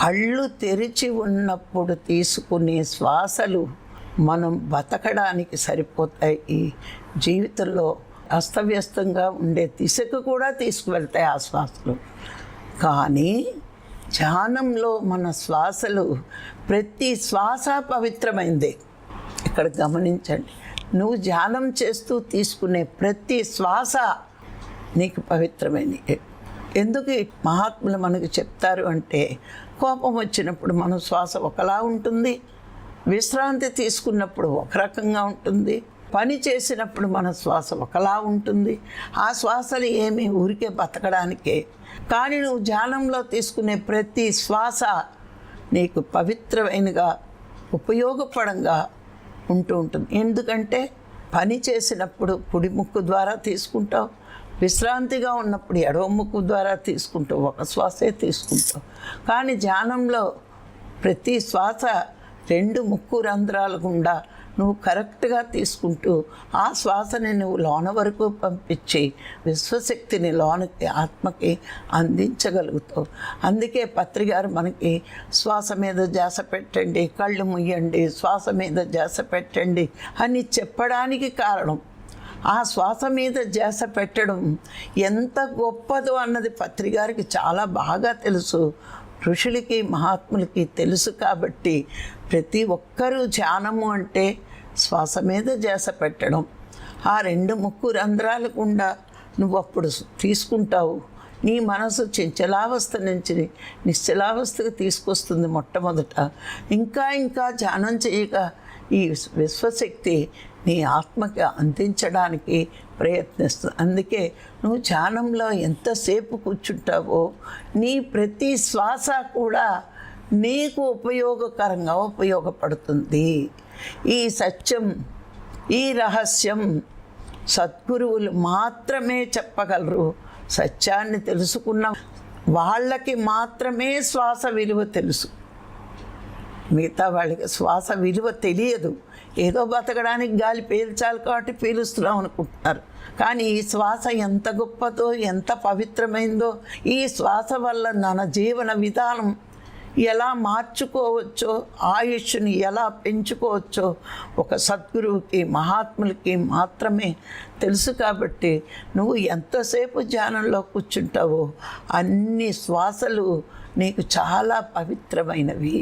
కళ్ళు తెరిచి ఉన్నప్పుడు తీసుకునే శ్వాసలు మనం బతకడానికి సరిపోతాయి. ఈ జీవితంలో అస్తవ్యస్తంగా ఉండే దిశకు కూడా తీసుకువెళ్తాయి ఆ శ్వాసలు. కానీ ధ్యానంలో మన శ్వాసలు, ప్రతి శ్వాస పవిత్రమైందే. ఇక్కడ గమనించండి, నువ్వు ధ్యానం చేస్తూ తీసుకునే ప్రతి శ్వాస నీకు పవిత్రమైనది. ఎందుకు మహాత్ములు మనకు చెప్తారు అంటే, కోపం వచ్చినప్పుడు మన శ్వాస ఒకలా ఉంటుంది, విశ్రాంతి తీసుకున్నప్పుడు ఒక రకంగా ఉంటుంది, పని చేసినప్పుడు మన శ్వాస ఒకలా ఉంటుంది. ఆ శ్వాసలు ఏమి ఊరికే బతకడానికే. కానీ నువ్వు ధ్యానంలో తీసుకునే ప్రతి శ్వాస నీకు పవిత్రమైనగా, ఉపయోగపడంగా ఉంటూ ఉంటుంది. ఎందుకంటే పని చేసినప్పుడు కుడి ముక్కు ద్వారా తీసుకుంటావు, విశ్రాంతిగా ఉన్నప్పుడు ఎడవ ముక్కు ద్వారా తీసుకుంటావు, ఒక శ్వాసే తీసుకుంటావు. కానీ ధ్యానంలో ప్రతి శ్వాస 2 ముక్కు రంధ్రాల గుండా నువ్వు కరెక్ట్గా తీసుకుంటూ ఆ శ్వాసని నువ్వు లోన వరకు పంపించి విశ్వశక్తిని లోనకి, ఆత్మకి అందించగలుగుతావు. అందుకే పత్రిగారు మనకి శ్వాస మీద ధ్యాస పెట్టండి, కళ్ళు ముయ్యండి, శ్వాస మీద ధ్యాస పెట్టండి అని చెప్పడానికి కారణం, ఆ శ్వాస మీద ధ్యాస పెట్టడం ఎంత గొప్పదో అన్నది పత్రిగారికి చాలా బాగా తెలుసు. ఋషులకి, మహాత్ములకి తెలుసు. కాబట్టి ప్రతి ఒక్కరూ ధ్యానము అంటే శ్వాస మీద ధ్యాస పెట్టడం. ఆ 2 ముక్కు రంధ్రాల గుండా నువ్వు అప్పుడు తీసుకుంటావు. నీ మనసు చంచలావస్థ నుంచి నిశ్చలావస్థకు తీసుకొస్తుంది మొట్టమొదట. ఇంకా ఇంకా ధ్యానం చేయగా ఈ విశ్వశక్తి నీ ఆత్మకి అందించడానికి ప్రయత్నిస్తుంది. అందుకే నువ్వు ధ్యానంలో ఎంతసేపు కూర్చుంటావో నీ ప్రతి శ్వాస కూడా నీకు ఉపయోగకరంగా ఉపయోగపడుతుంది. ఈ సత్యం, ఈ రహస్యం సద్గురువులు మాత్రమే చెప్పగలరు. సత్యాన్ని తెలుసుకున్న వాళ్ళకి మాత్రమే శ్వాస విలువ తెలుసు. మిగతా వాళ్ళకి శ్వాస విలువ తెలియదు. ఏదో బతకడానికి గాలి పీల్చాలి కాబట్టి పీలుస్తున్నాం అనుకుంటున్నారు. కానీ ఈ శ్వాస ఎంత గొప్పదో, ఎంత పవిత్రమైందో, ఈ శ్వాస వల్ల మన జీవన విధానం ఎలా మార్చుకోవచ్చో, ఆయుష్ని ఎలా పెంచుకోవచ్చో ఒక సద్గురువుకి, మహాత్ములకి మాత్రమే తెలుసు. కాబట్టి నువ్వు ఎంతసేపు ధ్యానంలో కూర్చుంటావో అన్ని శ్వాసలు నీకు చాలా పవిత్రమైనవి.